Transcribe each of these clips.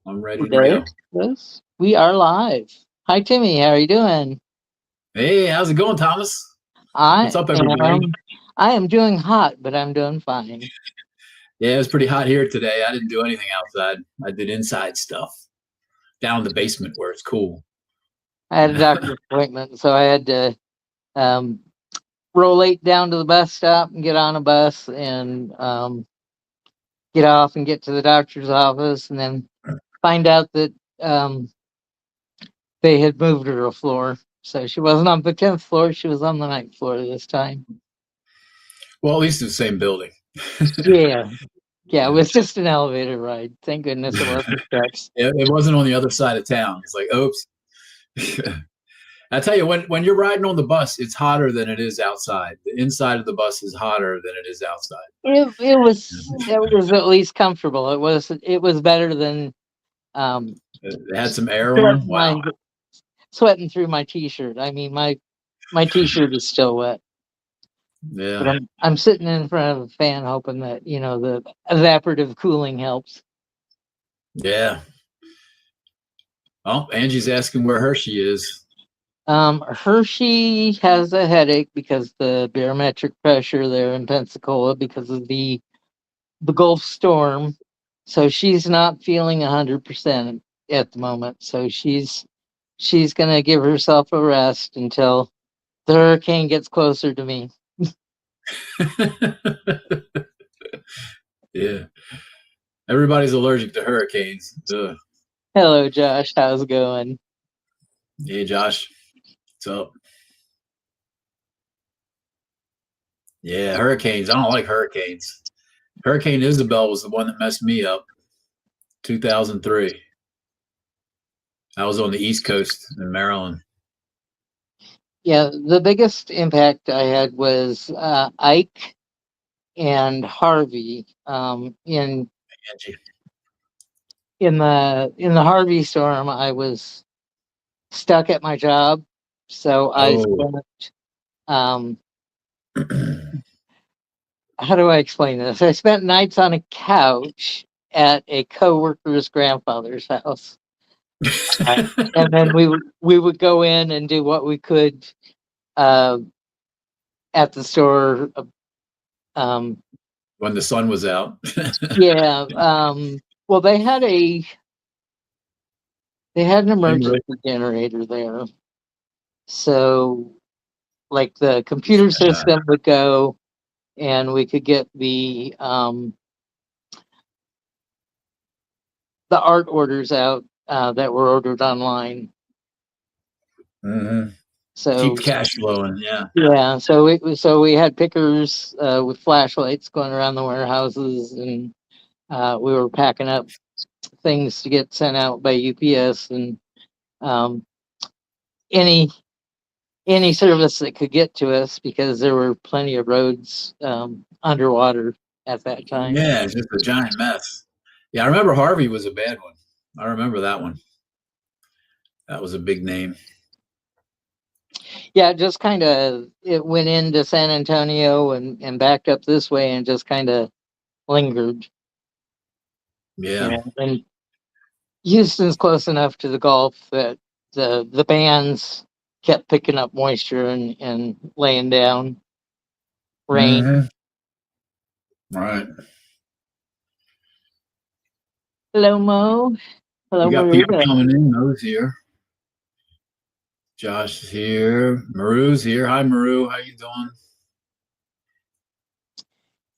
I'm ready to There, go. yes, we are live. Hi, Timmy. How are you doing? Hey, how's it going, Thomas? What's I up, everybody? am. I am doing hot, but I'm doing fine. Yeah, it was pretty hot here today. I didn't do anything outside. I did inside stuff down in the basement where it's cool. I had a doctor's appointment, so I had to um, roll late down to the bus stop and get on a bus and get off and get to the doctor's office, and then find out that um, they had moved her a floor. So she wasn't on the 10th floor; she was on the 9th floor this time. Well, at least it's the same building. Yeah, yeah. It was just an elevator ride. Thank goodness it wasn't steps. It wasn't on the other side of town. It's like, oops. I tell you, when you're riding on the bus, it's hotter than it is outside. The inside of the bus is hotter than it is outside. It was at least comfortable. It was better than um It had some air on. sweating Wow. sweating through my t-shirt. I mean my t-shirt is still wet. But Yeah. I'm sitting in front of a fan hoping that, the evaporative cooling helps. Yeah. Oh, Angie's asking where Hershey is. Hershey has a headache because the barometric pressure there in Pensacola because of the Gulf storm. So she's not feeling 100% at the moment. So she's gonna give herself a rest until the hurricane gets closer to me. Yeah. Everybody's allergic to hurricanes. Ugh. Hello, Josh. How's it going? Hey, Josh. What's up? Yeah, hurricanes. I don't like hurricanes. Hurricane Isabel was the one that messed me up. 2003. I was on the East Coast in Maryland. Yeah, the biggest impact I had was Ike and Harvey. Angie. In the Harvey storm, I was stuck at my job, so I Oh. spent um, how do I explain this? I spent nights on a couch at a coworker's grandfather's house. And then we would go in and do what we could uh, at the store. Um, When the sun was out. yeah. Well, they had an emergency generator there, so like the computer system would go, and we could get the art orders out that were ordered online. Mm-hmm. So Keep cash flowing. Yeah. yeah, so we had pickers with flashlights going around the warehouses, and we were packing up things to get sent out by UPS, and um, any any service that could get to us because there were plenty of roads underwater at that time. Yeah, it's just a giant mess. Yeah, I remember Harvey was a bad one. I remember that one. That was a big name. Yeah, just kind of it went into San Antonio and backed up this way and just kind of lingered. Yeah. And Houston's close enough to the Gulf that the bands kept picking up moisture and laying down rain. Mm-hmm. Right. Hello, Mo. Hello, We got people Marita. coming in. Mo's here. Josh is here. Maru's here. Hi, Maru. How you doing?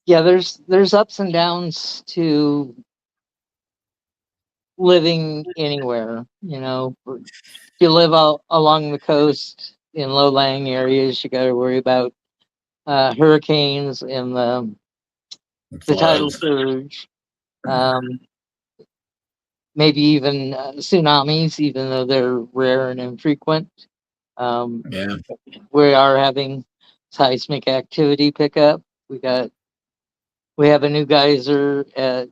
Yeah, there's ups and downs to living anywhere. If you live out along the coast in low-lying areas, you got to worry about hurricanes and the tidal Floods. surge. Um, Maybe even tsunamis, even though they're rare and infrequent. Um, Yeah. we are having seismic activity pick up. We have a new geyser at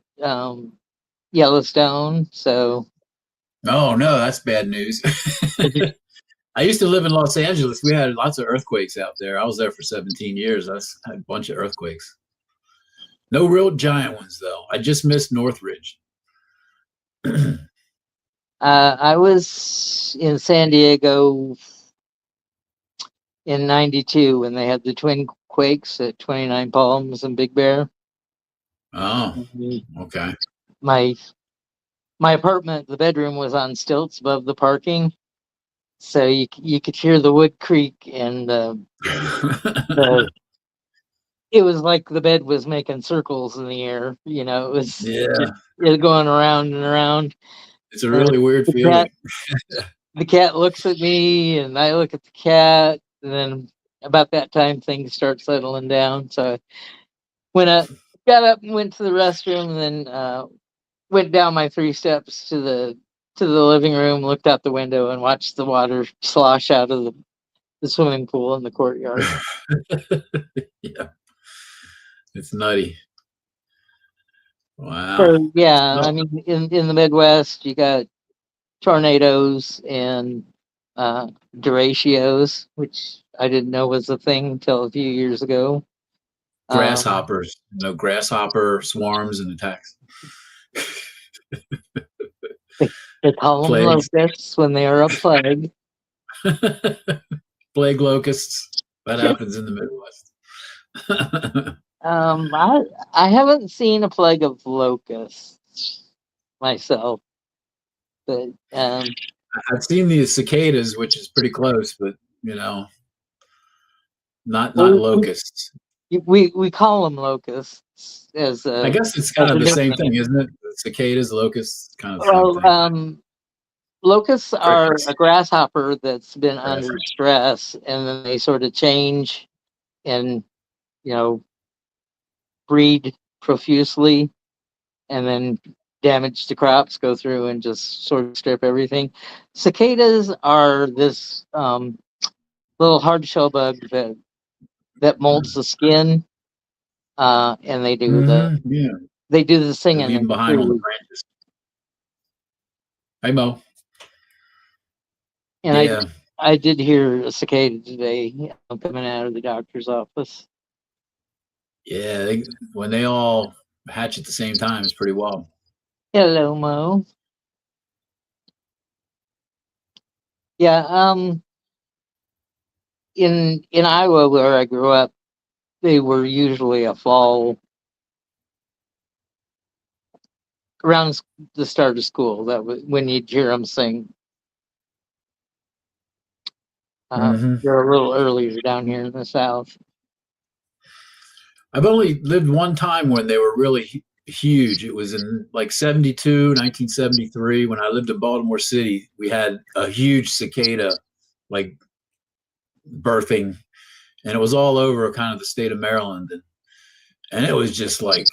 Yellowstone, so Oh no, that's bad news. I used to live in Los Angeles. We had lots of earthquakes out there. I was there for 17 years. I had a bunch of earthquakes. No real giant ones though. I just missed Northridge. I was in San Diego in '92 when they had the twin quakes at 29 Palms and Big Bear. Oh, Mhm. okay. My my apartment, the bedroom was on stilts above the parking, so you could hear the wood creak, and the it was like the bed was making circles in the air. You know, it was Yeah, it was going around and around. it's a And really weird the cat feeling. the cat looks at me, and I look at the cat, and then about that time things start settling down. So when I got up and went to the restroom, and then went down my 3 steps to the living room, looked out the window, and watched the water slosh out of the swimming pool in the courtyard. Yeah, it's nutty. Wow. So yeah, I So, mean, in the Midwest, you got tornadoes and derechos, which I didn't know was a thing until a few years ago. Um, grasshoppers, grasshopper swarms and attacks. they call them Plagues. locusts when they are a plague. Plague locusts. That happens in the Midwest. Um, I I haven't seen a plague of locusts myself, but I've seen the cicadas, which is pretty close, but you know, not we, locusts. we call them locusts I guess it's as kind a of the same nickname. thing, isn't it? Cicadas, locusts, kind of the same Well, thing. locusts are Crickets, a grasshopper that's been under grasshoppers. stress, and then they sort of change and you know breed profusely, and then damage the crops, go through and just sort of strip everything. Cicadas are this little hard shell bug that molts the skin, and Yeah, they do the they singing leave in them the behind on the tree. branches. Hey Mo. And Yeah, I did hear a cicada today coming out of the doctor's office. yeah. When they all hatch at the same time, it's pretty wild. Hello, Mo. Yeah, in Iowa where I grew up, they were usually a fall around the start of school. That was when you'd hear them sing. Hmm. They're a little earlier down here in the south. I've only lived one time when they were really huge. It was in like 72, 1973, when I lived in Baltimore City. We had a huge cicada like birthing, and it was all over kind of the state of Maryland. And it was just like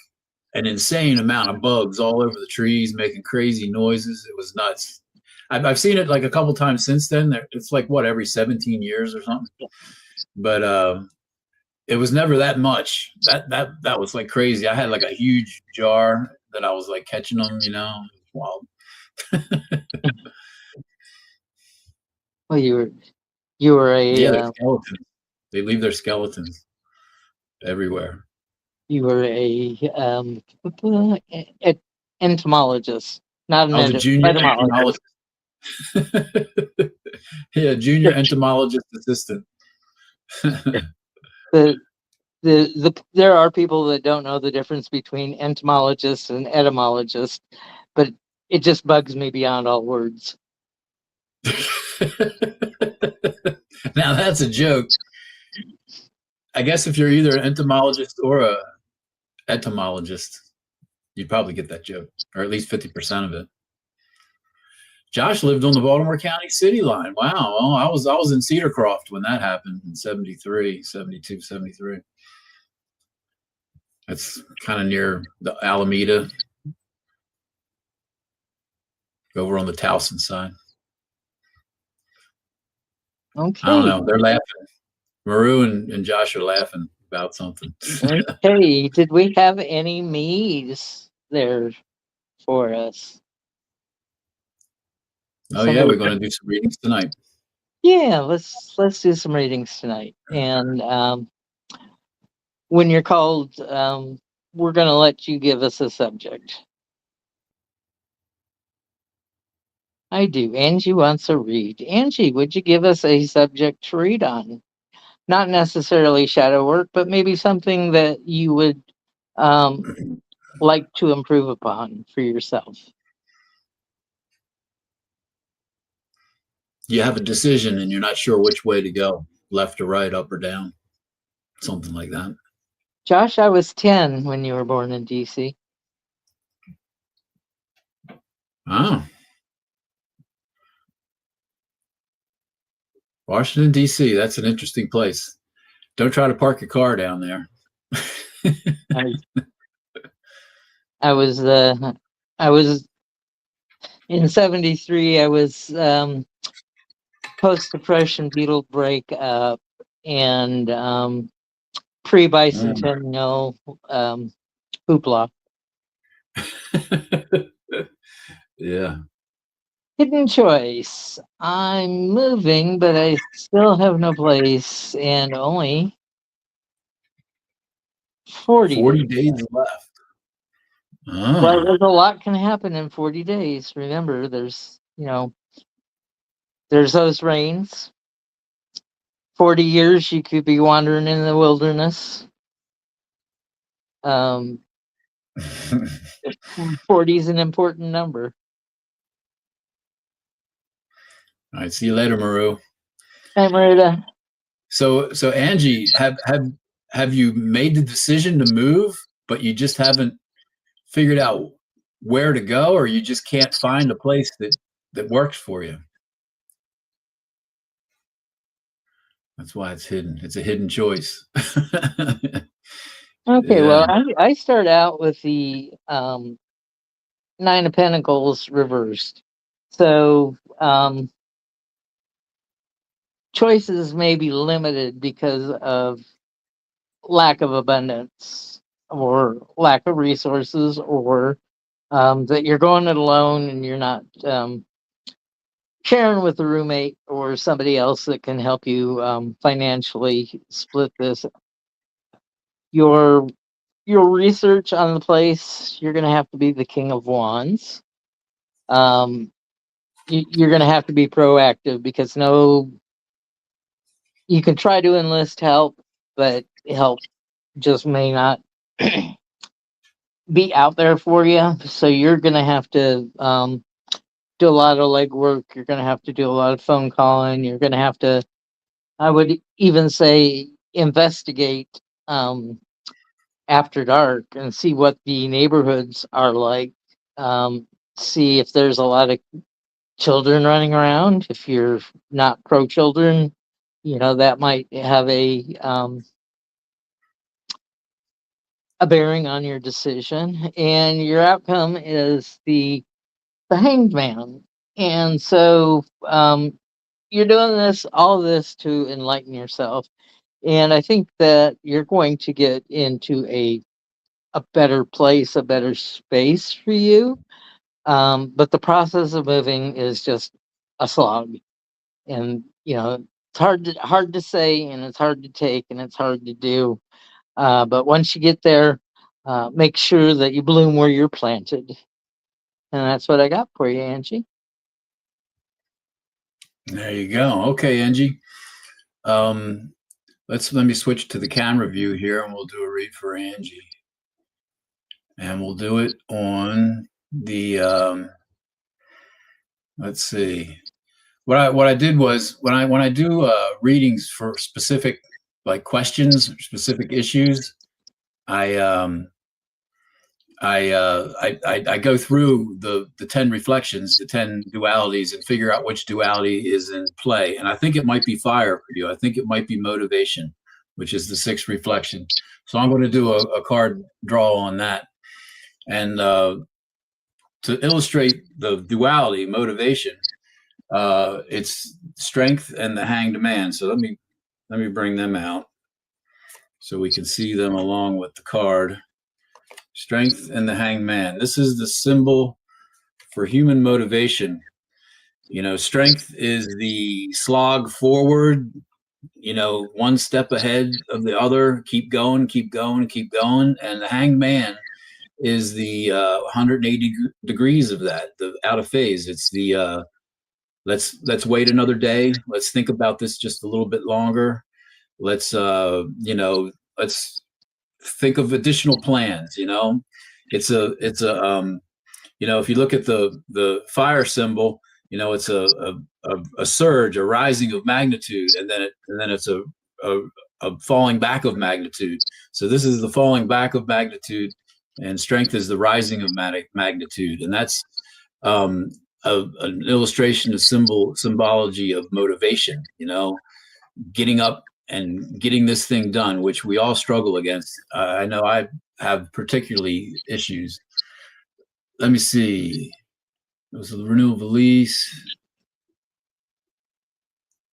an insane amount of bugs all over the trees making crazy noises. It was nuts. I've seen it like a couple times since then. It's like what, every 17 years or something. But it was never that much. That was like crazy. I had like a huge jar that I was like catching them. Wild. Well, you were Yeah, they're skeletons. They leave their skeletons everywhere. a entomologist, not I was a junior etymologist. entomologist. Yeah, junior entomologist assistant. The there are people that don't know the difference between entomologist and etymologist, but it just bugs me beyond all words. Now that's a joke. I guess if you're either an entomologist or a etymologist, you'd probably get that joke, or at least 50% of it. Josh lived on the Baltimore County city line. Wow. Well, I was in Cedar Croft when that happened in 73, 72, 73. That's kind of near the Alameda, over on the Towson side. I don't Okay, know. They're laughing. Maru and Josh are laughing about something. okay. Did we have any me's there for us? Oh yeah, Somebody, we're going to do some readings tonight. yeah. Let's do some readings tonight, and when you're called, we're going to let you give us a subject. I do. Angie wants a read. Angie, would you give us a subject to read on? Not necessarily shadow work, but maybe something that you would um, like to improve upon for yourself. You have a decision and you're not sure which way to go, left or right, up or down, something like that. Josh, I was 10 when you were born in DC. Oh, Washington, D.C. That's an interesting place. Don't try to park your car down there. I, I was I was in '73. I was post depression Beatle breakup and pre bicentennial hoopla. Yeah. Hidden choice. I'm moving, but I still have no place, and only 40 40 days days left. left. Well, Ah. there's a lot can happen in 40 days. Remember, there's those rains. 40 years you could be wandering in the wilderness. Um, 40 is an important number. All right. See you later, Maru. Hey, Marita. So Angie, have you made the decision to move, but you just haven't figured out where to go, or you just can't find a place that works for you? That's why it's hidden. It's a hidden choice. Okay, Yeah. well, I start out with the Nine of Pentacles reversed. So choices may be limited because of lack of abundance or lack of resources, or that you're going it alone and you're not sharing with a roommate or somebody else that can help you financially split this. Your your research on the place, you're going to have to be the King of Wands. Um, you're going to have to be proactive because you can try to enlist help, but help just may not be out there for you. So you're going to have to do a lot of legwork. You're going to have to do a lot of phone calling. You're going to have to, I would even say, investigate after dark and see what the neighborhoods are like. See if there's a lot of children running around. If you're not pro children, that might have a bearing on your decision. And your outcome is the Hanged Man. And so you're doing all this to enlighten yourself. And I think that you're going to get into a better place, a better space for you. But the process of moving is just a slog. And it's hard to say, and it's hard to take, and it's hard to do. But once you get there, make sure that you bloom where you're planted. And that's what I got for you, Angie. There you go. Okay, Angie. Um, let me switch to the camera view here, and we'll do a read for Angie. And we'll do it on the. Let's see. What I did was when I do readings for specific like questions, specific issues, I I go through the 10 reflections, the 10 dualities, and figure out which duality is in play. And I think it might be fire for you. I think it might be motivation, which is the 6th reflection. So I'm going to do a card draw on that. And to illustrate the duality, motivation, it's strength and the Hanged Man. So let me bring them out so we can see them along with the card. Strength and the Hanged Man. This is the symbol for human motivation. Strength is the slog forward, one step ahead of the other, keep going, keep going, keep going. And the Hanged Man is the 180 degrees of that, the out of phase. It's the let's wait another day. Let's think about this just a little bit longer. Let's let's think of additional plans. It's a if you look at the fire symbol, it's a surge, a rising of magnitude, and then it's a falling back of magnitude. So this is the falling back of magnitude, and strength is the rising of magnitude, and that's an illustration of symbology of motivation. Getting up and getting this thing done, which we all struggle against. I know I have particularly issues. Let me see. It was a renewal of a lease.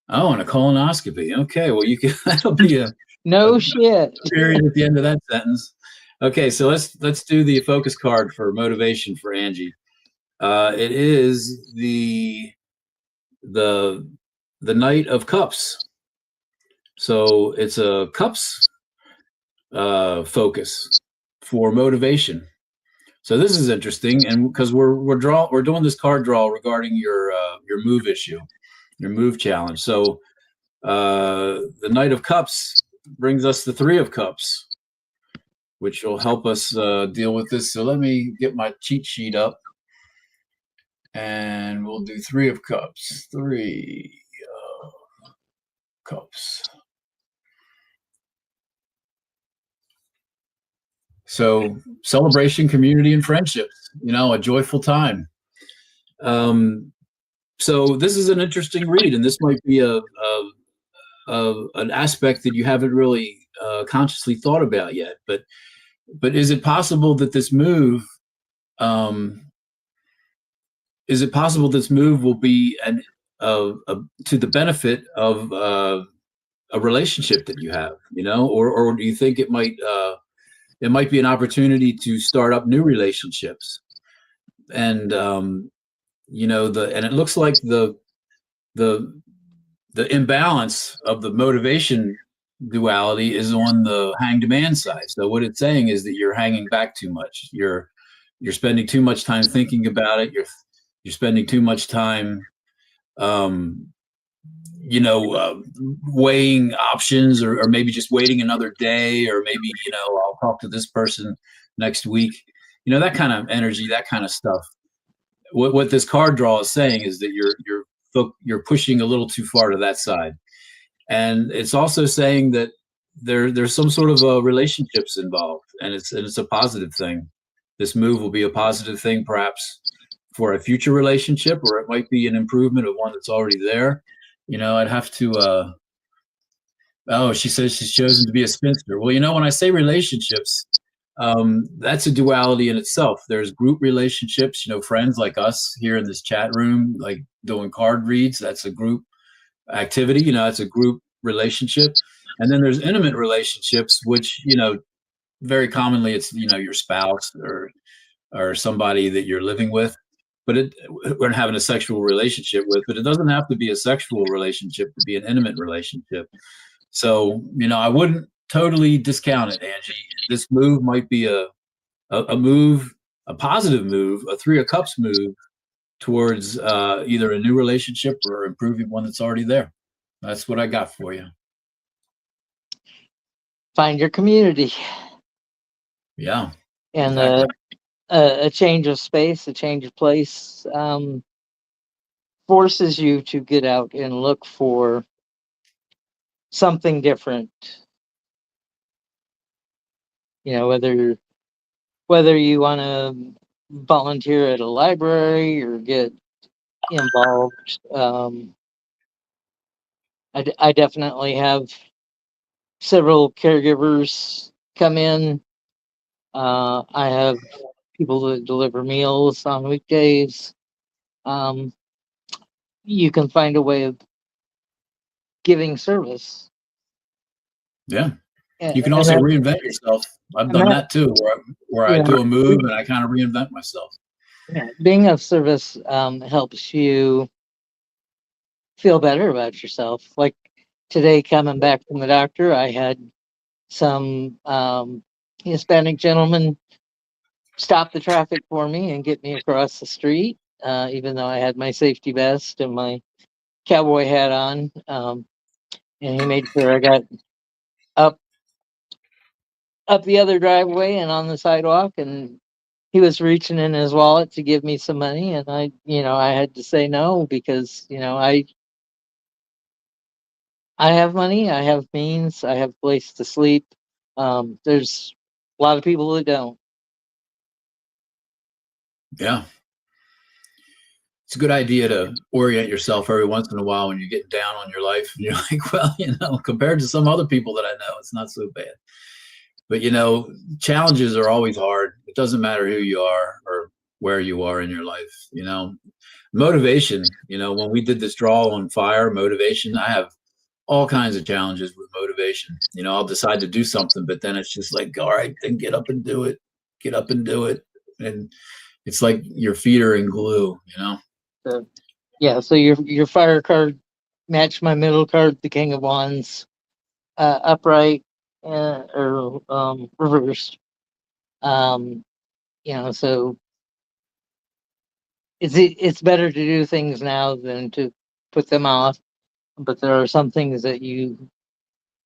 Oh, and a colonoscopy. Okay, well, that'll be a shit period at the end of that sentence. Okay, so let's do the focus card for motivation for Angie. It is the Knight of Cups. So it's a cups focus for motivation. So this is interesting, and because we're doing this card draw regarding your move issue, your move challenge. So the Knight of Cups brings us the Three of Cups, which will help us deal with this. So let me get my cheat sheet up, and we'll do Three of Cups. Three of Cups. So celebration, community, and friendships, a joyful time. So this is an interesting read, and this might be an aspect that you haven't really consciously thought about yet. But is it possible that this move, will be to the benefit of a relationship that you have, or do you think it might be an opportunity to start up new relationships? And and it looks like the imbalance of the motivation duality is on the hanged man side. So what it's saying is that you're hanging back too much. You're spending too much time thinking about it. You're spending too much time weighing options, or maybe just waiting another day, or maybe I'll talk to this person next week, that kind of energy, that kind of stuff. What this card draw is saying is that you're pushing a little too far to that side, and it's also saying that there's some sort of relationships involved, and it's a positive thing. This move will be a positive thing, perhaps for a future relationship, or it might be an improvement of one that's already there. I'd have to. Oh, she says she's chosen to be a spinster. Well, when I say relationships, that's a duality in itself. There's group relationships, friends like us here in this chat room, like doing card reads. That's a group activity. That's a group relationship. And then there's intimate relationships, which, very commonly it's, your spouse or somebody that you're living with. But we're having a sexual relationship with, but it doesn't have to be a sexual relationship to be an intimate relationship. So, I wouldn't totally discount it, Angie. This move might be a move, a positive move, a Three of Cups move towards either a new relationship or improving one that's already there. That's what I got for you. Find your community. Yeah. And exactly. A change of space, a change of place, forces you to get out and look for something different. Whether you want to volunteer at a library or get involved. I definitely have several caregivers come in. I have people that deliver meals on weekdays. You can find a way of giving service. Yeah. You can also reinvent yourself. I've done that too, where I do a move and I kind of reinvent myself. Yeah, being of service helps you feel better about yourself. Like today, coming back from the doctor, I had some Hispanic gentleman stop the traffic for me and get me across the street. even though I had my safety vest and my cowboy hat on. And he made sure I got up the other driveway and on the sidewalk, and he was reaching in his wallet to give me some money, and I had to say no because I have money, I have means, I have a place to sleep. There's a lot of people that don't. Yeah. It's a good idea to orient yourself every once in a while when you get down on your life. And you're like, well, compared to some other people that I know, it's not so bad. But, challenges are always hard. It doesn't matter who you are or where you are in your life. Motivation, when we did this draw on fire, motivation, I have all kinds of challenges with motivation. I'll decide to do something, but then it's just like, all right, then get up and do it. Get up and do it. And it's like your feet are in glue, So, yeah, so your fire card matched my middle card, the King of Wands, upright or reversed. So it's better to do things now than to put them off. But there are some things that you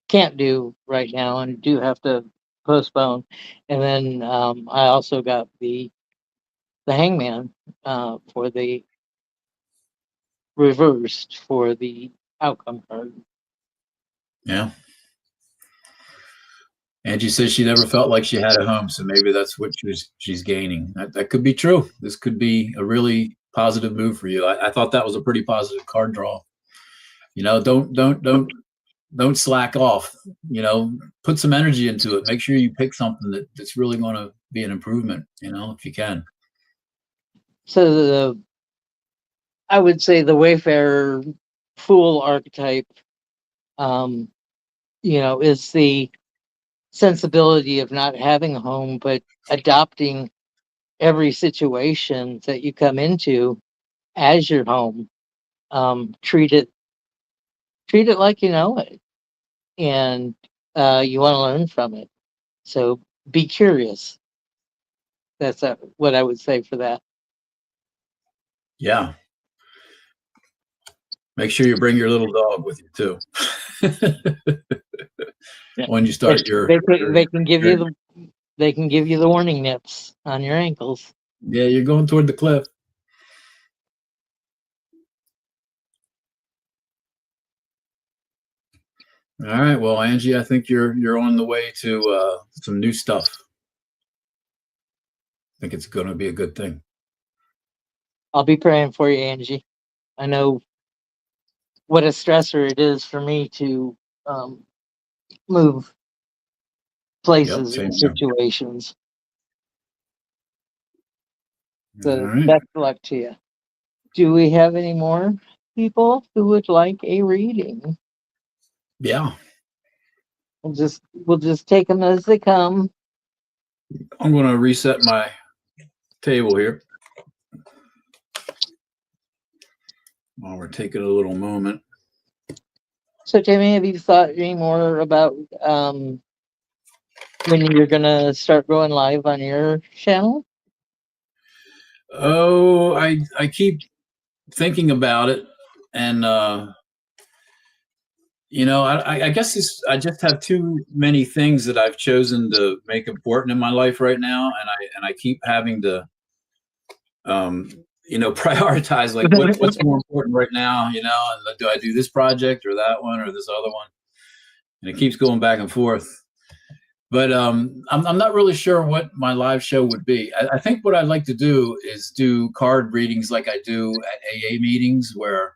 can't do right now and do have to postpone. And then I also got the Hangman for the reversed for the outcome card. Yeah. Angie says she never felt like she had a home, so maybe that's what she's gaining. That could be true. This could be a really positive move for you. I thought that was a pretty positive card draw. Don't slack off. Put some energy into it. Make sure you pick something that's really going to be an improvement. If you can. So I would say the Wayfarer Fool archetype, is the sensibility of not having a home, but adopting every situation that you come into as your home. Treat it like you know it, and you want to learn from it. So be curious. That's what I would say for that. Yeah. Make sure you bring your little dog with you too. When you start They can give you the warning nips on your ankles. Yeah, you're going toward the cliff. All right. Well, Angie, I think you're on the way to some new stuff. I think it's going to be a good thing. I'll be praying for you, Angie. I know what a stressor it is for me to move places and situations. So right. best of luck to you. Do we have any more people who would like a reading? Yeah. We'll just take them as they come. I'm going to reset my table here. While we're taking a little moment. So, Timy, have you thought any more about when you're going to start going live on your channel? Oh, I keep thinking about it, and I guess I just have too many things that I've chosen to make important in my life right now, and I keep having to prioritize like what's more important right now, and do I do this project or that one or this other one, and it keeps going back and forth. But I'm not really sure what my live show would be. I think what I'd like to do is do card readings like I do at AA meetings, where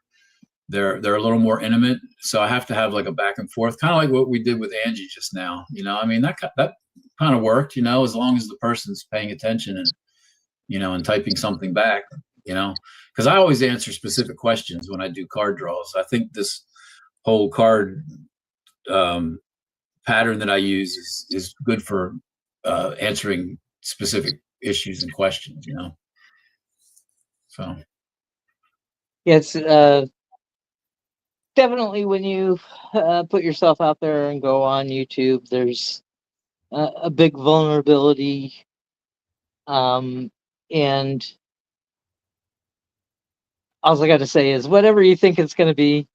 they're a little more intimate. So I have to have like a back and forth, kind of like what we did with Angie just now. That kind of worked, as long as the person's paying attention and typing something back, because I always answer specific questions when I do card draws. I think this whole card pattern that I use is good for answering specific issues and questions, So. Yes, definitely when you put yourself out there and go on YouTube, there's a big vulnerability, and all I got to say is whatever you think it's going to be,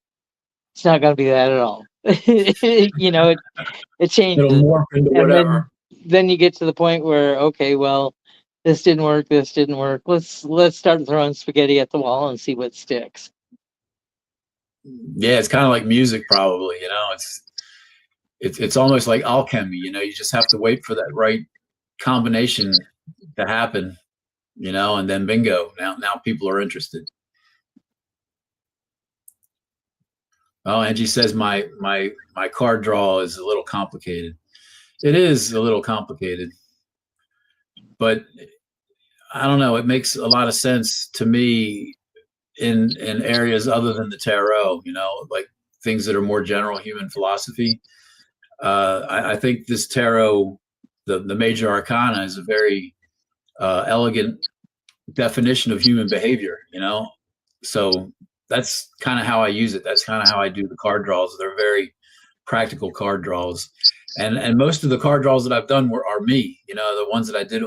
it's not going to be that at all. You know, it It'll changes. morph into And whatever. then you get to the point where, okay, well, this didn't work, this didn't work. Let's start throwing spaghetti at the wall and see what sticks. Yeah, it's kind of like music, probably. It's almost like alchemy. You just have to wait for that right combination to happen. And then bingo, now people are interested. Oh, Angie says my card draw is a little complicated. It is a little complicated, but I don't know. It makes a lot of sense to me in areas other than the tarot. Like things that are more general human philosophy. I think this tarot, the major arcana, is a very elegant definition of human behavior. So that's kind of how I use it. That's kind of how I do the card draws. They're very practical card draws, and most of the card draws that I've done are me. The ones that I did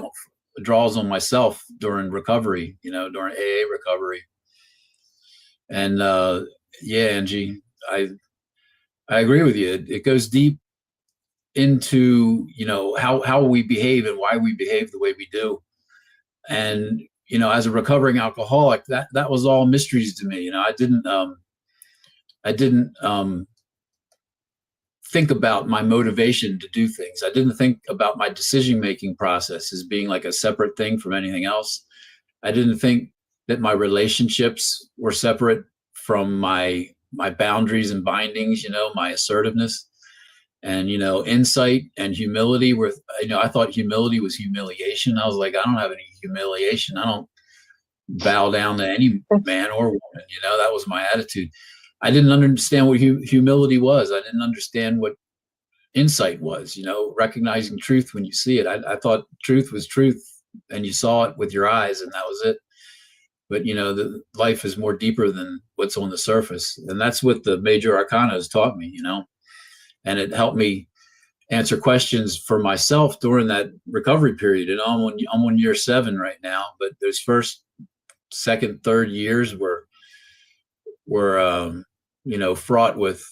draws on myself during recovery. During AA recovery. And yeah, Angie, I agree with you. It goes deep into how we behave and why we behave the way we do. And as a recovering alcoholic, that was all mysteries to me. I didn't think about my motivation to do things. I didn't think about my decision-making process as being like a separate thing from anything else. I didn't think that my relationships were separate from my boundaries and bindings, my assertiveness and, insight and humility were, I thought humility was humiliation. I was like, I don't have any humiliation. I don't bow down to any man or woman. That was my attitude. I didn't understand what humility was. I didn't understand what insight was, recognizing truth when you see it. I thought truth was truth and you saw it with your eyes and that was it. But, the life is more deeper than what's on the surface. And that's what the major arcana has taught me, and it helped me answer questions for myself during that recovery period. And I'm on year 7 right now, but those first, second, third years were fraught with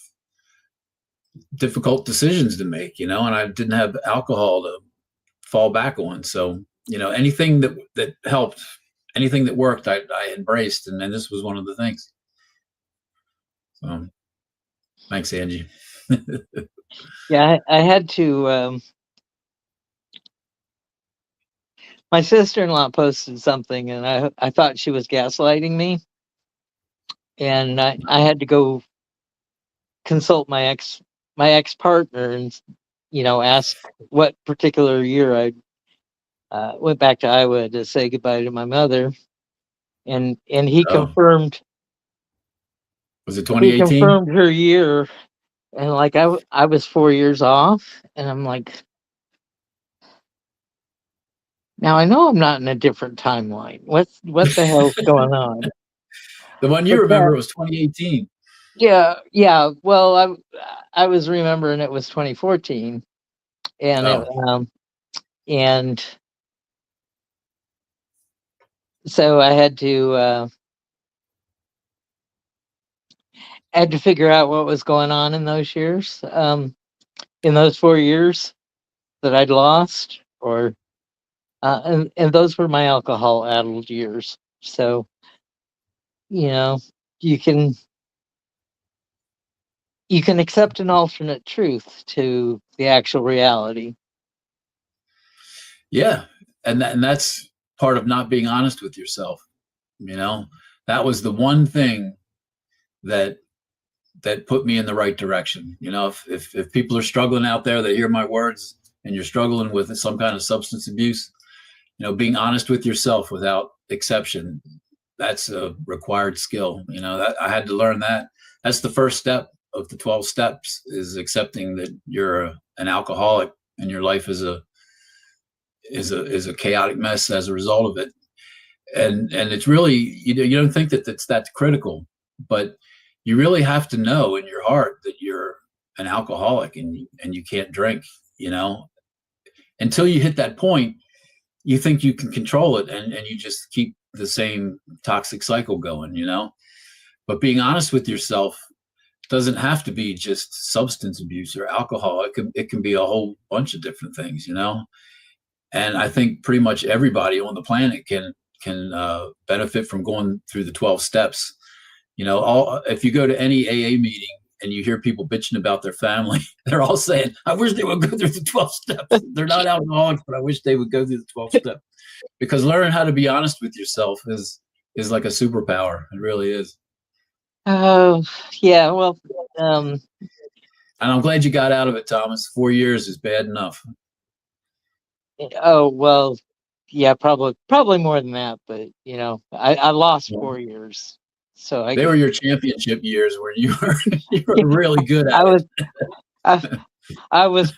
difficult decisions to make, and I didn't have alcohol to fall back on. So, anything that helped, anything that worked, I embraced. And then this was one of the things. So thanks, Angie. Yeah, I had to. My sister-in-law posted something, and I thought she was gaslighting me, and I had to go consult my ex partner and ask what particular year I went back to Iowa to say goodbye to my mother, and he confirmed. Was it He 2018? confirmed her year, and like I was 4 years off, and I'm like, now I know I'm not in a different timeline. What the hell's going on? The one you remember was 2018. Yeah. Well, I was remembering it was 2014, and and so I had to figure out what was going on in those years, in those 4 years that I'd lost, or and those were my alcohol-addled years. So you can accept an alternate truth to the actual reality. Yeah, and that's part of not being honest with yourself. That was the one thing that put me in the right direction. If people are struggling out there, they hear my words, and you're struggling with some kind of substance abuse, being honest with yourself without exception, that's a required skill. That I had to learn that. That's the first step of the 12 steps, is accepting that you're an alcoholic and your life is a chaotic mess as a result of it. And it's really, you don't think that it's that critical, but you really have to know in your heart that you're an alcoholic and you can't drink. Until you hit that point, you think you can control it, and you just keep the same toxic cycle going, you know. But being honest with yourself doesn't have to be just substance abuse or alcohol. It can be a whole bunch of different things, you know. And I think pretty much everybody on the planet can benefit from going through the 12 steps. You know, all if you go to any AA meeting and you hear people bitching about their family, they're all saying, "I wish they would go through the 12 steps." They're not alcoholics, but I wish they would go through the 12 steps. Because learning how to be honest with yourself is like a superpower. It really is. Oh, yeah. Well, And I'm glad you got out of it, Thomas. 4 years is bad enough. oh, well, yeah, probably more than that, but you know, I lost 4 years. So They were your championship years where you were really good at I was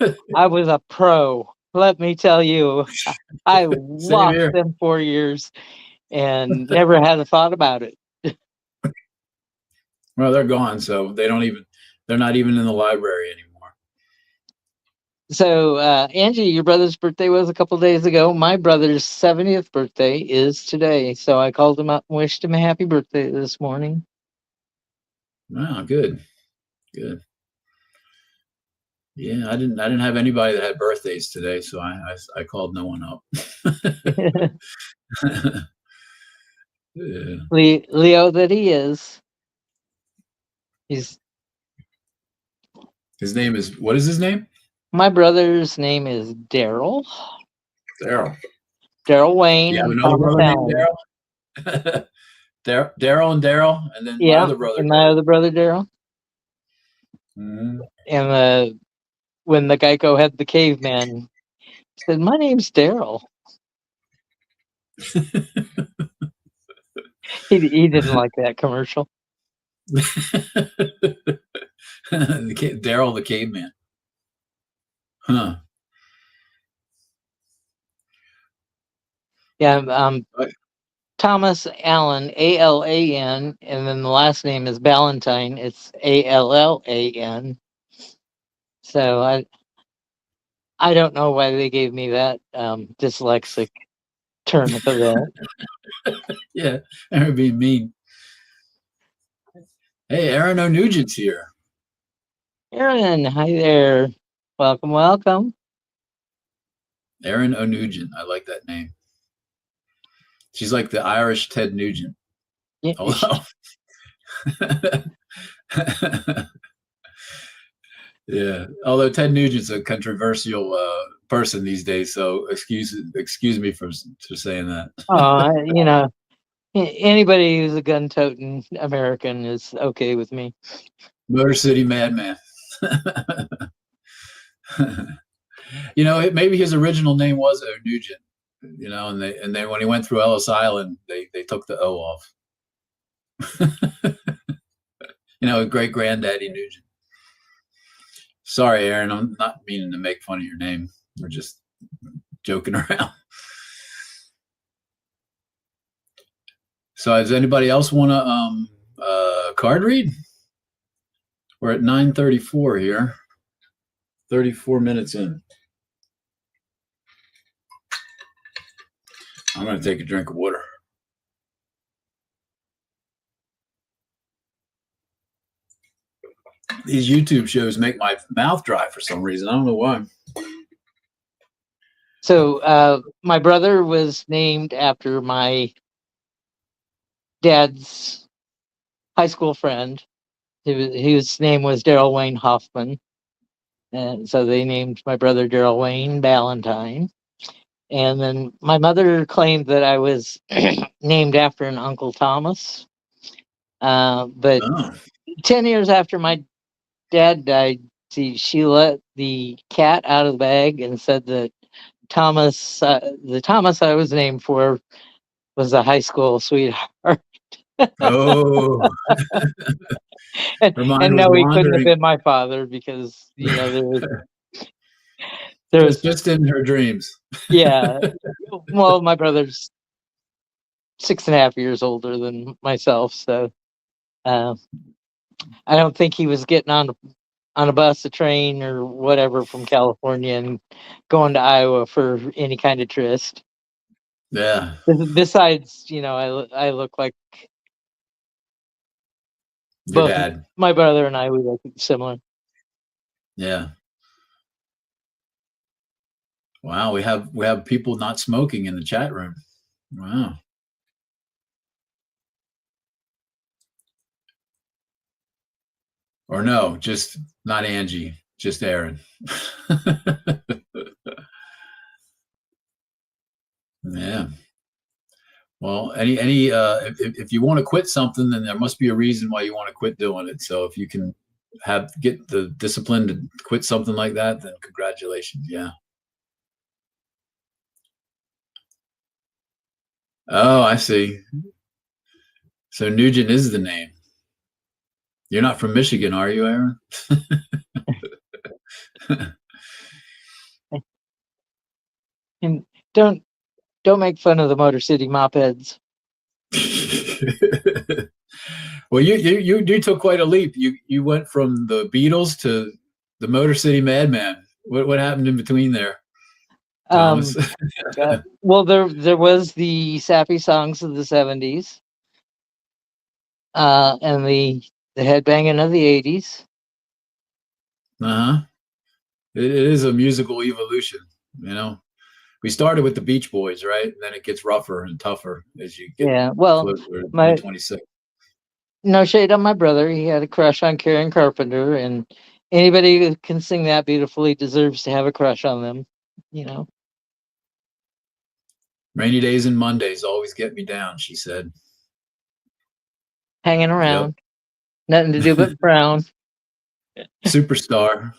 it. I was a pro. Let me tell you, I lost here. them 4 years and never had a thought about it. Well, they're gone, so they're not even in the library anymore. So, Angie, your brother's birthday was a couple days ago. My brother's 70th birthday is today. So I called him up and wished him a happy birthday this morning. Wow, good. Yeah, I didn't have anybody that had birthdays today, so I called no one up. Yeah. Leo that he is. He's His name is, what is his name? My brother's name is Daryl. Daryl. Daryl Wayne. You have And another Thomas brother Allen. named Daryl? Daryl and Daryl, and then Yeah, my other brother. and my other brother Daryl. Mm-hmm. And when the Geico had the caveman, he said, "My name's Daryl." He didn't like that commercial. Daryl the caveman. Huh. Yeah, Thomas Allen, Allan, and then the last name is Ballantyne. It's Allan. So I don't know why they gave me that dyslexic term for that. Yeah, that would be mean. Hey, Aaron O'Nugent's here. Aaron, hi there. Welcome. Aaron O'Nugent. I like that name. She's like the Irish Ted Nugent. Yeah, Although, yeah. Although Ted Nugent's a controversial person these days, so excuse me for saying that. you know, anybody who's a gun-toting American is okay with me. Motor City Madman. You know, maybe his original name was O'Nugent. You know, and then when he went through Ellis Island, they took the O off. You know, great granddaddy Nugent. Sorry, Aaron, I'm not meaning to make fun of your name. We're just joking around. So, does anybody else want to card read? We're at 9:34 here. 34 minutes in. I'm going to take a drink of water. These YouTube shows make my mouth dry for some reason. I don't know why. So my brother was named after my dad's high school friend. His name was Daryl Wayne Hoffman. And so they named my brother Daryl Wayne Ballantyne. And then my mother claimed that I was named after an Uncle Thomas. But 10 years after my dad died, she let the cat out of the bag and said that the Thomas I was named for was a high school sweetheart. Oh. and no, he couldn't have been my father because, you know, there was just in her dreams. Yeah. Well, my brother's 6.5 years older than myself, so I don't think he was getting on a bus, a train, or whatever from California and going to Iowa for any kind of tryst. Yeah. Besides, I look like Your both dad. my brother and I. We look similar. Yeah. Wow. We have people not smoking in the chat room. Wow. Or no, just not Angie, just Aaron. Yeah. Well, if you want to quit something, then there must be a reason why you want to quit doing it. So if you can get the discipline to quit something like that, then congratulations. Yeah. Oh, I see. So Nugent is the name. You're not from Michigan, are you, Aaron? And don't make fun of the Motor City mopeds. Well, you took quite a leap. You went from the Beatles to the Motor City Madman. What happened in between there, Thomas? Well, there was the sappy songs of the 70s, and the headbanging of the 80s. Uh-huh. It is a musical evolution, you know. We started with the Beach Boys, right? And then it gets rougher and tougher as you get closer to 2026. No shade on my brother. He had a crush on Karen Carpenter, and anybody who can sing that beautifully deserves to have a crush on them, Rainy days and Mondays always get me down, she said. Hanging around. Yep. Nothing to do but frown. Superstar.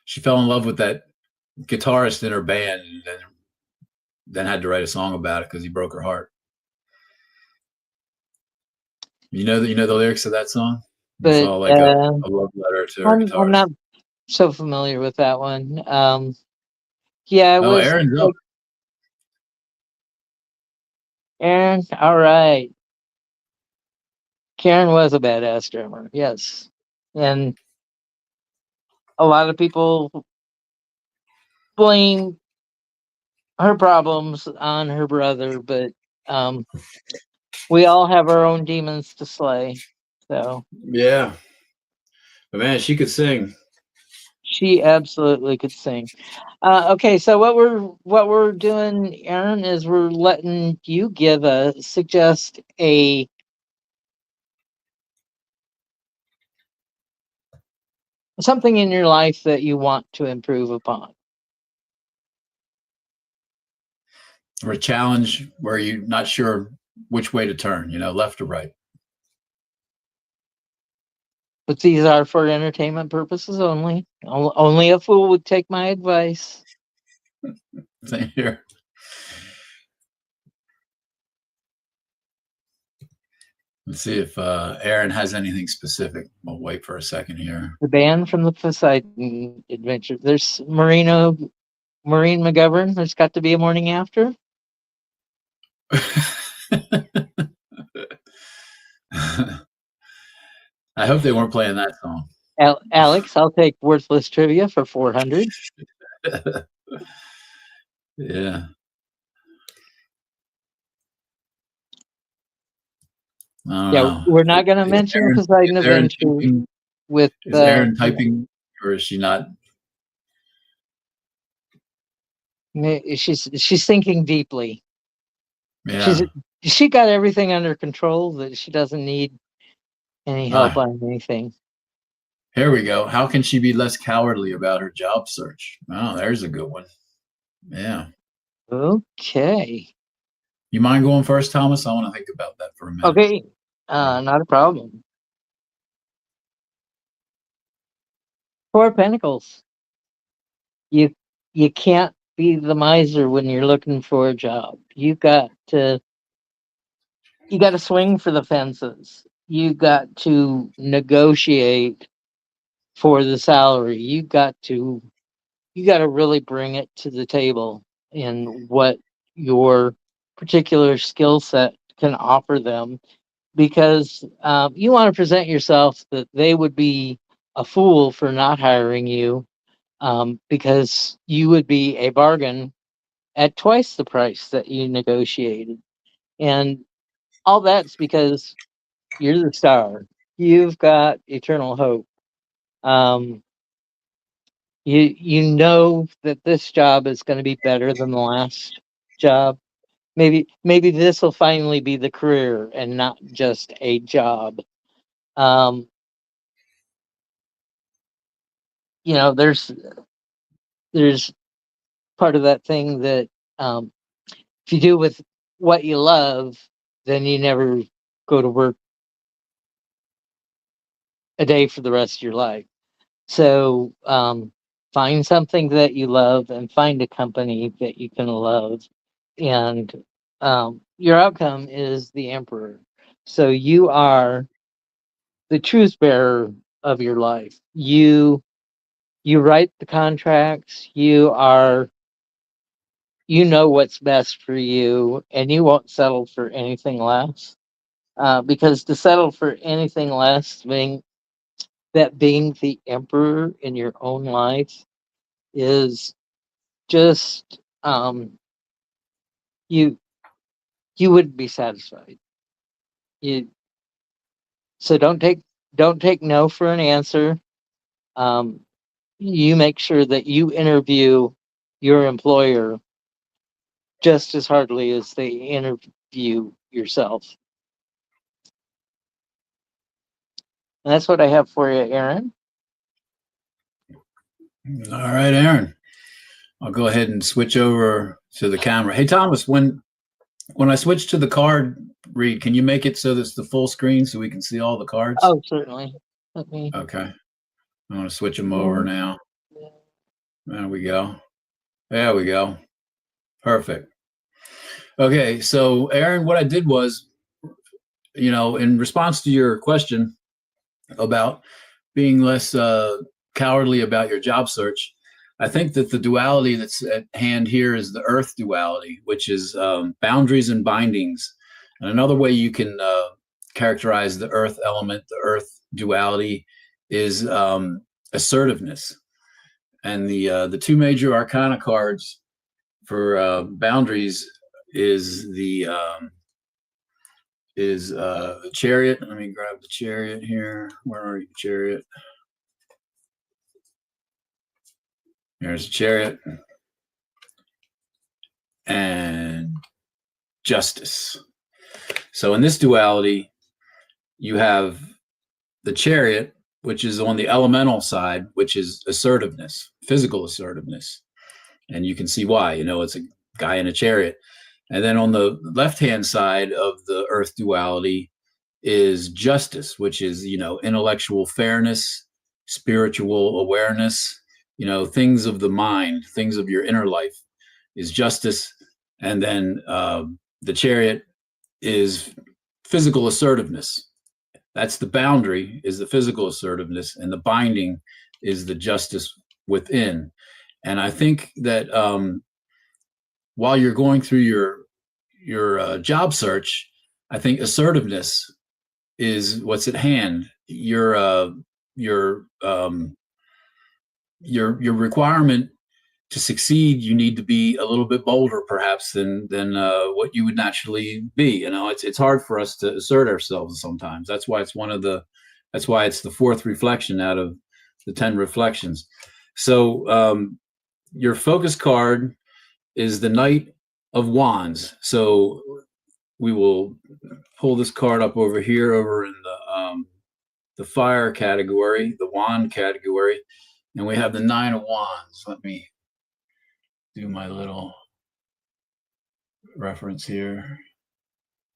She fell in love with that guitarist in her band and then had to write a song about it because he broke her heart. You know the lyrics of that song? But it's all like a love letter to her guitarist. I'm not so familiar with that one. Yeah, it was Aaron's up. Aaron, all right. Karen was a badass drummer, yes. And a lot of people blame her problems on her brother, but we all have our own demons to slay. So yeah, but man, she could sing. She absolutely could sing. Okay, so what we're doing, Aaron, is we're letting you suggest something in your life that you want to improve upon. Or a challenge where you're not sure which way to turn, left or right. But these are for entertainment purposes only. Only a fool would take my advice. Same here. Let's see if Aaron has anything specific. We'll wait for a second here. The band from the Poseidon Adventure. There's Maureen McGovern. There's got to be a morning after. I hope they weren't playing that song. Alex, I'll take worthless trivia for 400. Yeah. Yeah, we're not going to mention the Poseidon Adventure with. Is Aaron typing, or is she not? She's thinking deeply. Yeah. She got everything under control, that she doesn't need any help on anything. Here we go. How can she be less cowardly about her job search? Oh, there's a good one. Yeah. Okay. You mind going first, Thomas? I want to think about that for a minute. Okay. Not a problem. Four of Pentacles. You can't be the miser when you're looking for a job. You got to swing for the fences. You got to negotiate for the salary. You got to really bring it to the table in what your particular skill set can offer them, because you want to present yourself that they would be a fool for not hiring you, because you would be a bargain at twice the price that you negotiated. And all that's because you're the star. You've got eternal hope. Um, you know that this job is going to be better than the last job. Maybe this will finally be the career and not just a job. Um, you know, there's part of that thing that um, if you do with what you love, then you never go to work a day for the rest of your life. So find something that you love and find a company that you can love. And your outcome is the emperor. So you are the truth bearer of your life. You write the contracts. You know what's best for you, and you won't settle for anything less. Because to settle for anything less, being the emperor in your own life is just you you wouldn't be satisfied. You so don't take no for an answer. Um, you make sure that you interview your employer just as hardly as they interview yourself. And that's what I have for you, Aaron. All right, Aaron. I'll go ahead and switch over to the camera. Hey, Thomas, when I switch to the card read, can you make it so that's the full screen so we can see all the cards? Oh, certainly. Let me. Okay. I'm going to switch them over now. There we go. There we go. Perfect. Okay. So, Aaron, what I did was, in response to your question about being less cowardly about your job search, I think that the duality that's at hand here is the earth duality, which is boundaries and bindings. And another way you can characterize the earth element, the earth duality, is assertiveness. And the two major arcana cards for boundaries is the chariot. Let me grab the chariot here. Where are you, chariot? There's a chariot. And justice. So in this duality, you have the chariot, which is on the elemental side, which is assertiveness, physical assertiveness. And you can see why, it's a guy in a chariot. And then on the left-hand side of the earth duality is justice, which is, intellectual fairness, spiritual awareness, things of the mind, things of your inner life is justice. And then the chariot is physical assertiveness. That's the boundary, is the physical assertiveness, and the binding is the justice within. And I think that while you're going through your job search, I think assertiveness is what's at hand. Your requirement to succeed, you need to be a little bit bolder, perhaps, than what you would naturally be. It's hard for us to assert ourselves sometimes. That's why it's the fourth reflection out of the 10 reflections. So your focus card is the Knight of Wands. So we will pull this card up over here, over in the fire category, the wand category, and we have the Nine of Wands. Let me do my little reference here.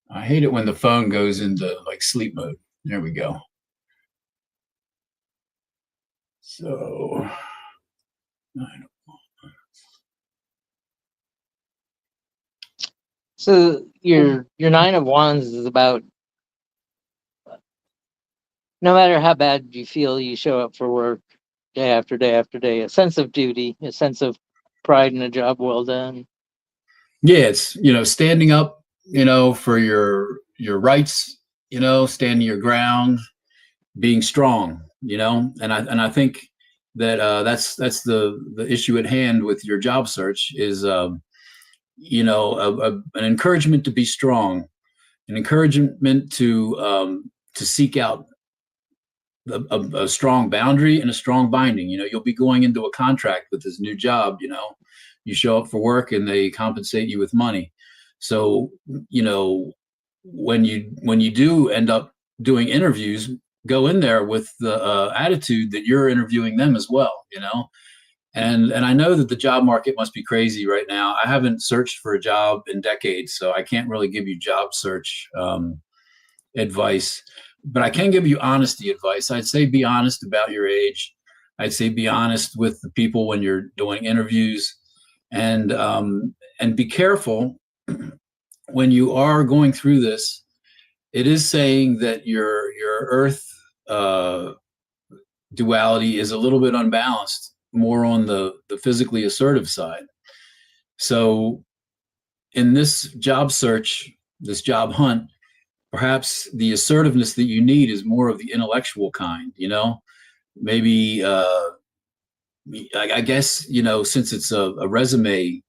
I hate it when the phone goes into like sleep mode. There we go. So, Nine of Wands. So your Nine of Wands is about, no matter how bad you feel, you show up for work day after day after day. A sense of duty, a sense of pride in a job well done. Yeah, it's standing up, for your rights, standing your ground, being strong, and I think that that's the issue at hand with your job search is an encouragement to be strong, an encouragement to seek out a strong boundary and a strong binding. You'll be going into a contract with this new job. You show up for work and they compensate you with money. So, when you do end up doing interviews, go in there with the attitude that you're interviewing them as well. And I know that the job market must be crazy right now. I haven't searched for a job in decades, so I can't really give you job search advice, but I can give you honesty advice. I'd say be honest about your age. I'd say be honest with the people when you're doing interviews, and be careful when you are going through this. It is saying that your Earth duality is a little bit unbalanced, more on the physically assertive side. So in this job search, this job hunt, perhaps the assertiveness that you need is more of the intellectual kind. Maybe I guess, since it's a resume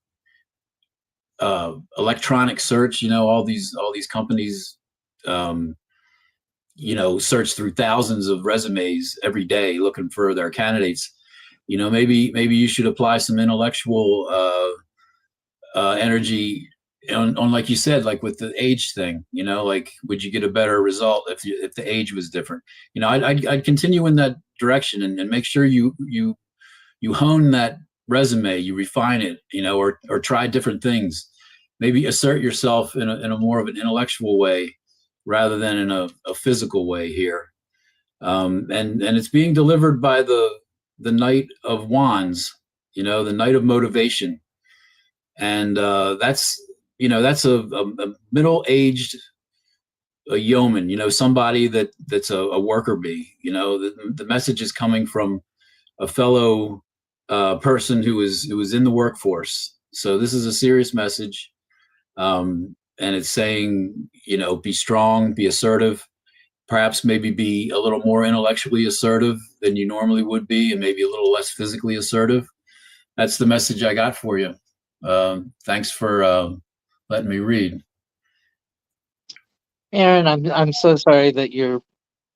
electronic search, all these companies search through thousands of resumes every day looking for their candidates. Maybe you should apply some intellectual energy on, like you said, like with the age thing. Like, would you get a better result if the age was different? I'd continue in that direction and make sure you hone that resume, you refine it, or try different things. Maybe assert yourself in a more of an intellectual way rather than in a physical way here. And it's being delivered by the Knight of Wands, the Knight of Motivation. And that's a middle-aged yeoman, somebody that's a worker bee. The message is coming from a fellow person who is in the workforce. So this is a serious message. And it's saying, be strong, be assertive, perhaps maybe be a little more intellectually assertive than you normally would be, and maybe a little less physically assertive. That's the message I got for you. Thanks for letting me read. Aaron, I'm so sorry that your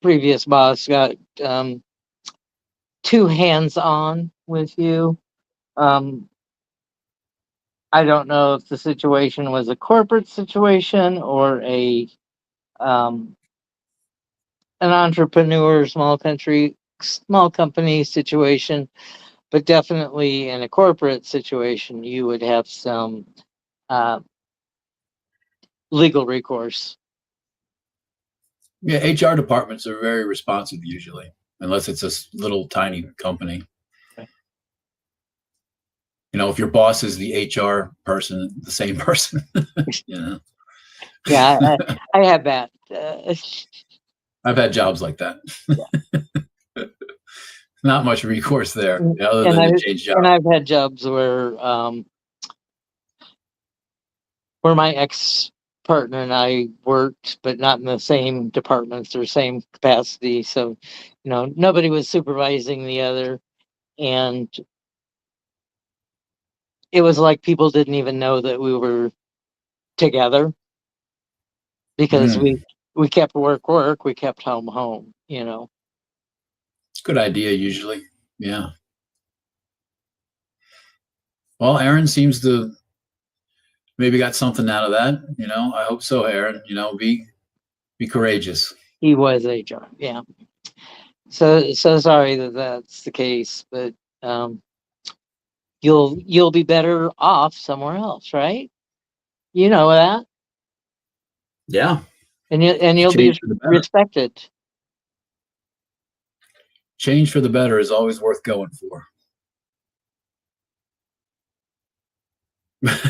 previous boss got too hands-on with you. I don't know if the situation was a corporate situation or an entrepreneur, small company situation, but definitely in a corporate situation, you would have some legal recourse. Yeah, HR departments are very responsive usually, unless it's a little tiny company. Okay. If your boss is the HR person, the same person, Yeah, I have that. I've had jobs like that. Yeah. Not much recourse there, other and than to change jobs. And I've had jobs where my ex-partner and I worked, but not in the same departments or same capacity. So, nobody was supervising the other. And it was like people didn't even know that we were together because we kept work, we kept home. Good idea, usually. Yeah. Well, Aaron seems to maybe got something out of that. I hope so, Aaron. Be courageous. He was HR. Yeah. So sorry that that's the case, but you'll be better off somewhere else, right? You know that. Yeah. And you'll be respected. Change for the better is always worth going for.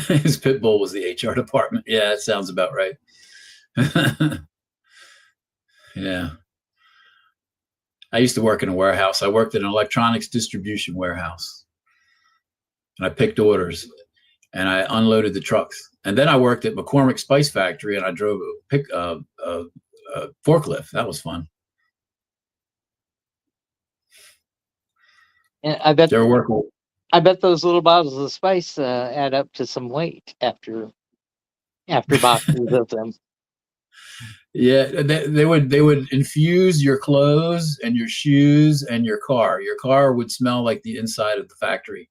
His pit bull was the HR department. Yeah, that sounds about right. Yeah. I used to work in a warehouse. I worked in an electronics distribution warehouse. And I picked orders and I unloaded the trucks. And then I worked at McCormick Spice Factory and I drove a forklift. That was fun. And I bet Did you ever work I bet those little bottles of spice add up to some weight after boxes of them. Yeah, they would infuse your clothes and your shoes and your car. Your car would smell like the inside of the factory.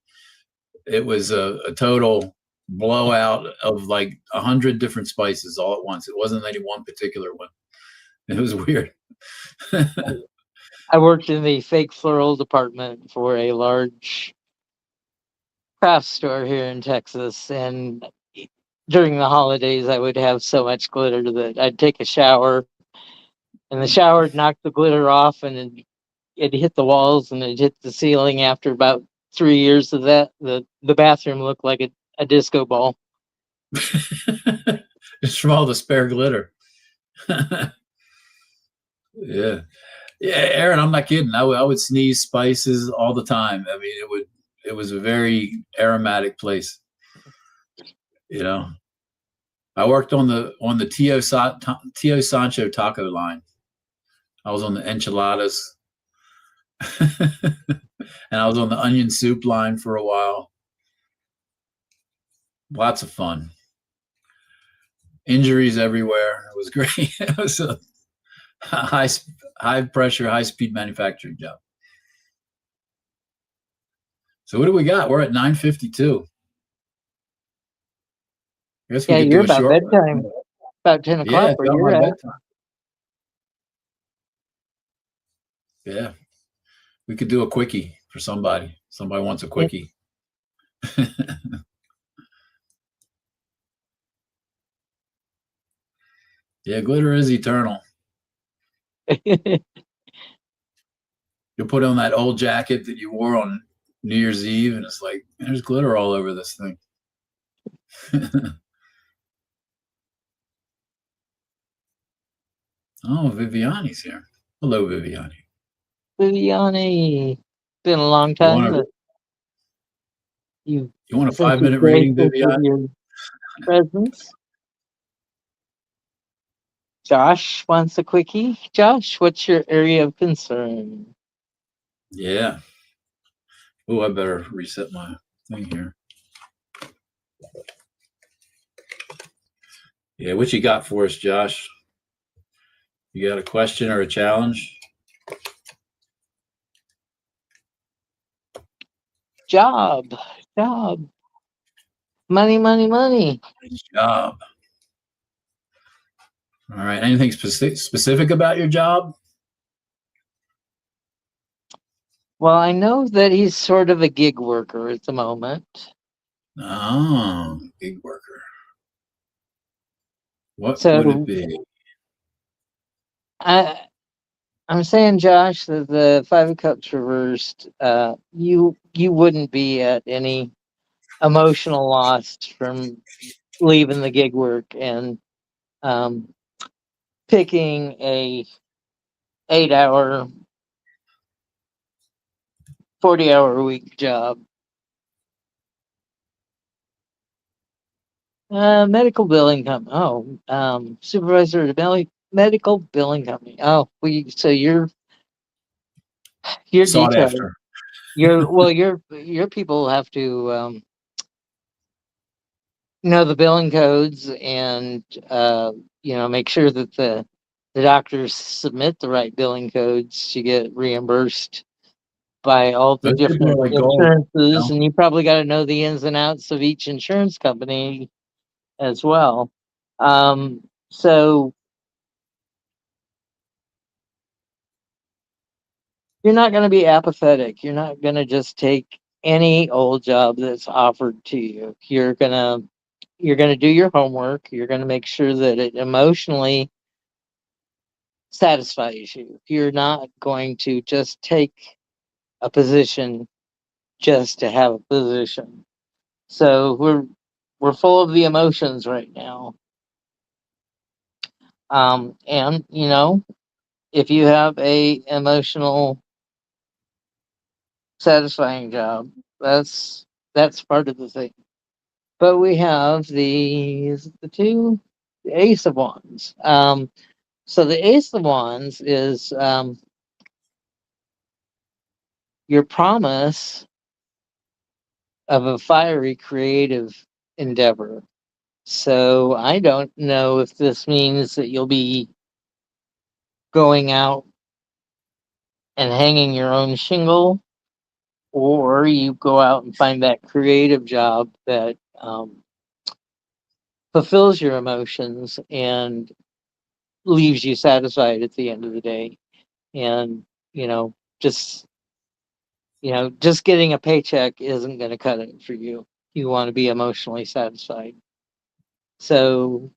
It was a total blowout of like 100 different spices all at once. It wasn't any one particular one. It was weird. I worked in the fake floral department for a large craft store here in Texas, and during the holidays, I would have so much glitter that I'd take a shower, and the shower would knock the glitter off, and it hit the walls and it hit the ceiling. After about 3 years of that, the bathroom looked like a disco ball. It's from all the spare glitter. Yeah. Yeah, Aaron, I'm not kidding. I would sneeze spices all the time. I mean, it was a very aromatic place. You know, I worked on the Tio Sancho taco line. I was on the enchiladas, and I was on the onion soup line for a while. Lots of fun. Injuries everywhere. It was great. It was a high pressure, high speed manufacturing job. So what do we got? We're at 9:52. I guess we Yeah, could you're do a about short bedtime. About 10 Yeah, o'clock it's where about you're my at. bedtime. Yeah, we could do a quickie for somebody. Somebody wants a quickie. Yeah, glitter is eternal. You'll put on that old jacket that you wore on New Year's Eve, and it's like there's glitter all over this thing. Oh, Viviani's here. Hello, Viviani. Viviane, been a long You time, want but to you want a since you've 5 minute graced reading, us with Viviani? your presence. Josh wants a quickie. Josh, what's your area of concern? Yeah. Oh, I better reset my thing here. Yeah, what you got for us, Josh? You got a question or a challenge? Job, job, money, money, money. Nice job. All right. Anything specific about your job? Well, I know that he's sort of a gig worker at the moment. Oh, gig worker. What would it So be? I'm saying, Josh, that the Five of Cups reversed, you wouldn't be at any emotional loss from leaving the gig work and um, picking a 8 hour, 40-hour a week job. Medical billing company. Oh, supervisor of the medical billing company. Oh, so you're Sought detailed. after. Your people have to know the billing codes and make sure that the doctors submit the right billing codes to get reimbursed by all the Those people are different like gold. You insurances, know? and you probably got to know the ins and outs of each insurance company as well. So you're not going to be apathetic. You're not going to just take any old job that's offered to you. You're going to do your homework. You're going to make sure that it emotionally satisfies you. You're not going to just take a position just to have a position. So we're full of the emotions right now. And if you have a emotional satisfying job, that's part of the thing. But we have the Ace of Wands. So the Ace of Wands is your promise of a fiery creative endeavor. So I don't know if this means that you'll be going out and hanging your own shingle, or you go out and find that creative job that fulfills your emotions and leaves you satisfied at the end of the day. And you know, just just getting a paycheck isn't going to cut it for you. You want to be emotionally satisfied. So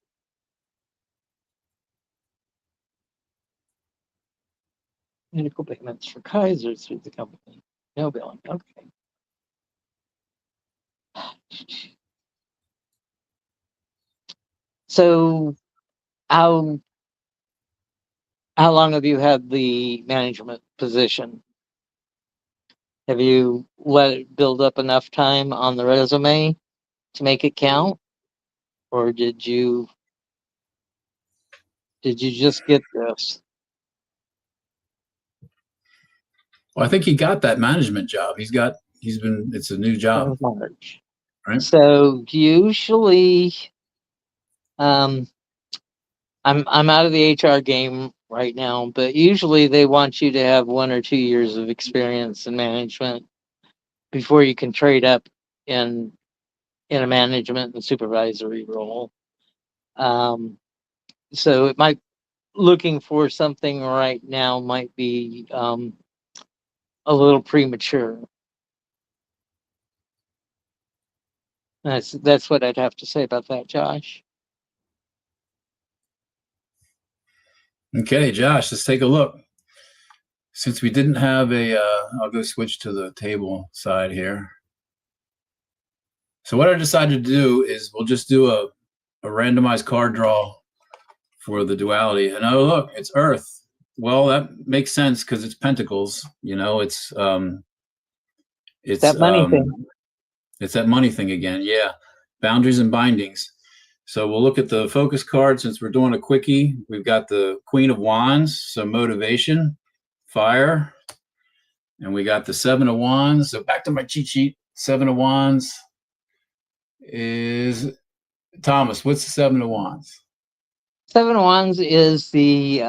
medical payments for Kaiser through the company. No billing. Okay. So how long have you had the management position? Have you let it build up enough time on the resume to make it count? Or did you just get this? Well, I think he got that management job. It's a new job, March. right? So usually um I'm out of the HR game right now, but usually they want you to have 1 or 2 years of experience in management before you can trade up in a management and supervisory role. Um, so it might looking for something right now might be a little premature. That's what I'd have to say about that, Josh. Okay, Josh, let's take a look. Since we didn't have I'll go switch to the table side here. So what I decided to do is we'll just do a randomized card draw for the duality. And oh, look, it's Earth. Well, that makes sense because it's pentacles. It's That money thing. it's that money thing again. Yeah, boundaries and bindings. So we'll look at the focus card since we're doing a quickie. We've got the Queen of Wands, so motivation, fire, and we got the Seven of Wands. So back to my cheat sheet. Seven of Wands is Thomas. What's the Seven of Wands? Seven of Wands is the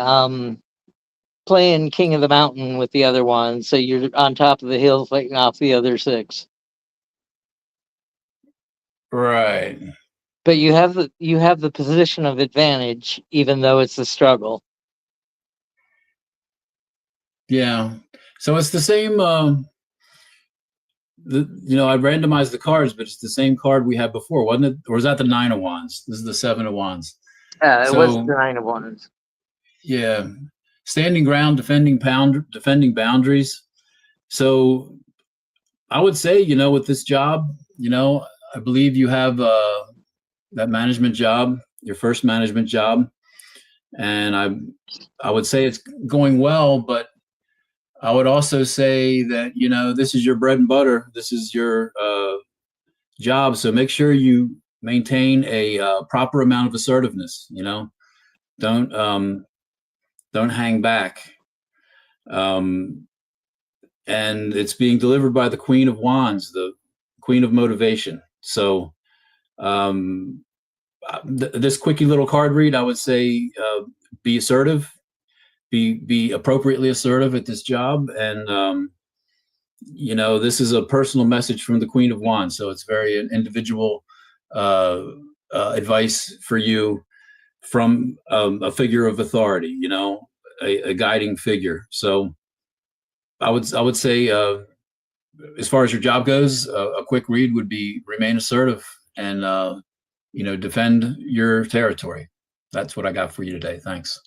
playing King of the Mountain with the other ones, so you're on top of the hill fighting off the other six. Right. But you have the position of advantage, even though it's a struggle. Yeah. So it's the same. I randomized the cards, but it's the same card we had before, wasn't it? Or was that the Nine of Wands? This is the Seven of Wands. It was the Nine of Wands. Yeah, standing ground, defending boundaries. So I would say, with this job, I believe you have that management job, your first management job, and I would say it's going well, but I would also say that this is your bread and butter. This is your job, so make sure you maintain a proper amount of assertiveness. Don't hang back. And it's being delivered by the Queen of Wands, the Queen of Motivation. So this quickie little card read, I would say, be assertive, be appropriately assertive at this job, and this is a personal message from the Queen of Wands, so it's very individual advice for you from a figure of authority, a guiding figure. So I would say, as far as your job goes, a quick read would be remain assertive and defend your territory. That's what I got for you today. Thanks.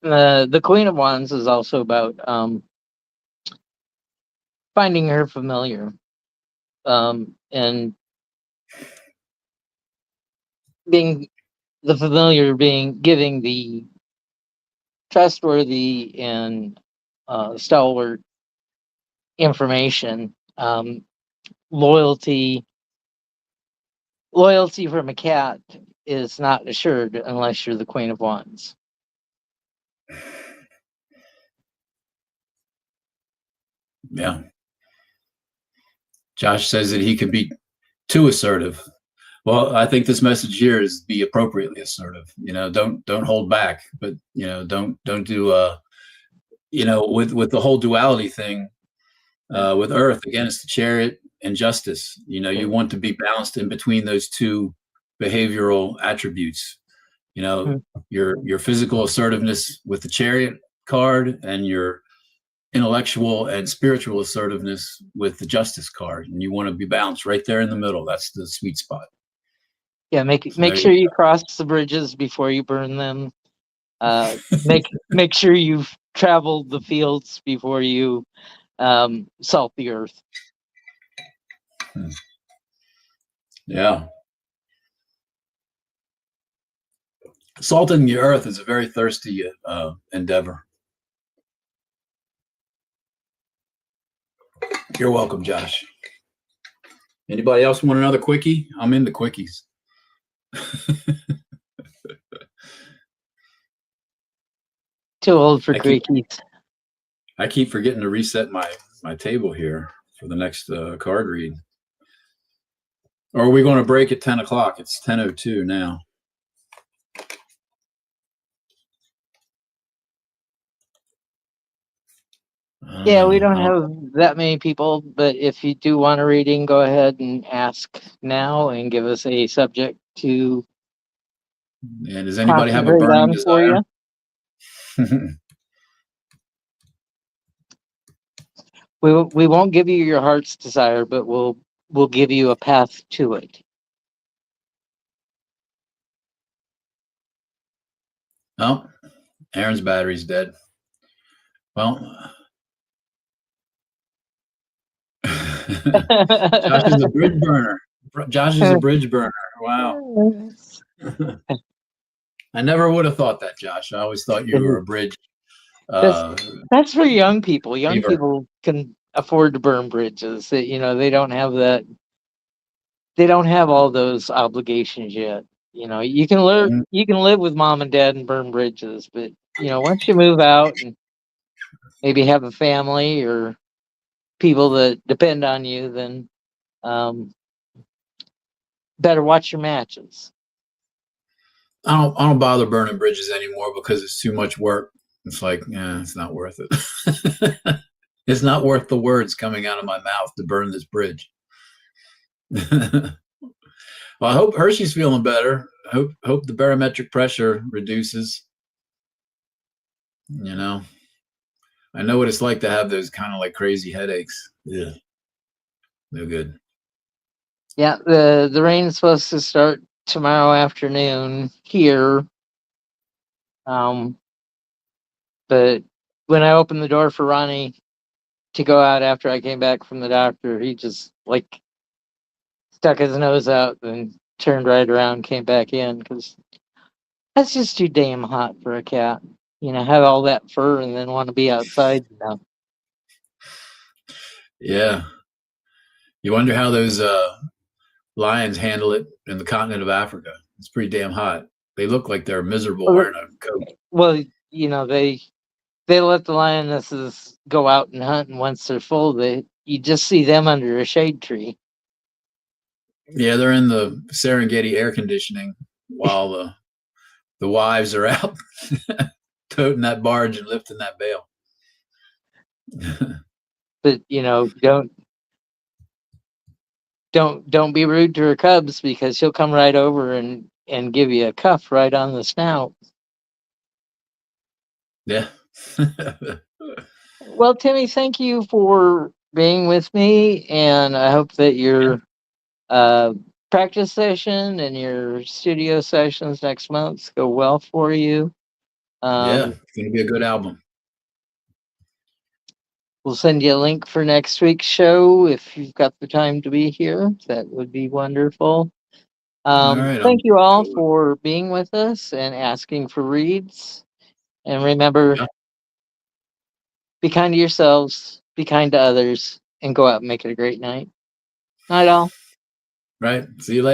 The Queen of Wands is also about finding her familiar, and being the familiar, being giving the trustworthy and stalwart information. Loyalty from a cat is not assured unless you're the Queen of Wands. Yeah. Josh says that he could be too assertive. Well, I think this message here is be appropriately assertive. Don't hold back, but don't do with the whole duality thing with Earth. Again, it's the Chariot and Justice. You want to be balanced in between those two behavioral attributes. Your physical assertiveness with the Chariot card, and your intellectual and spiritual assertiveness with the Justice card, and you want to be balanced right there in the middle. That's the sweet spot. Yeah, make sure you cross the bridges before you burn them. Make sure you've traveled the fields before you salt the earth. Yeah. Salting the earth is a very thirsty endeavor. You're welcome, Josh. Anybody else want another quickie? I'm into quickies. Too old for quickies. I keep forgetting to reset my table here for the next card read. Or are we going to break at 10 o'clock? It's 10:02 now. Yeah, we don't have that many people, but if you do want a reading, go ahead and ask now and give us a subject to. And does anybody have a burning desire? We won't give you your heart's desire, but we'll give you a path to it. Oh, Aaron's battery's dead. Well, Josh is a bridge burner. Josh is a bridge burner. Wow. I never would have thought that, Josh. I always thought you were a bridge. That's for young people. Young people can afford to burn bridges. They don't have that. They don't have all those obligations yet. You can learn. You can live with mom and dad and burn bridges, but once you move out and maybe have a family or people that depend on you, then better watch your matches. I don't bother burning bridges anymore because it's too much work. It's like, it's not worth it. It's not worth the words coming out of my mouth to burn this bridge. Well, I hope Hershe's feeling better. Hope the barometric pressure reduces. I know what it's like to have those kind of like crazy headaches. Yeah, no good. Yeah, the rain is supposed to start tomorrow afternoon here. But when I opened the door for Ronnie to go out after I came back from the doctor, he just stuck his nose out and turned right around, came back in, because that's just too damn hot for a cat. Have all that fur and then want to be outside. Yeah. You wonder how those lions handle it in the continent of Africa. It's pretty damn hot. They look like they're miserable wearing a coat. Well, they let the lionesses go out and hunt, and once they're full, you just see them under a shade tree. Yeah, they're in the Serengeti air conditioning while the wives are out toting that barge and lifting that bale. But don't be rude to her cubs, because she'll come right over and give you a cuff right on the snout. Yeah. Well, Timmy, thank you for being with me, and I hope that your practice session and your studio sessions next month go well for you. Yeah, it's going to be a good album. We'll send you a link for next week's show if you've got the time to be here. That would be wonderful. All right, thank you all for being with us and asking for reads. And remember, be kind to yourselves, be kind to others, and go out and make it a great night. Night all. Right. See you later.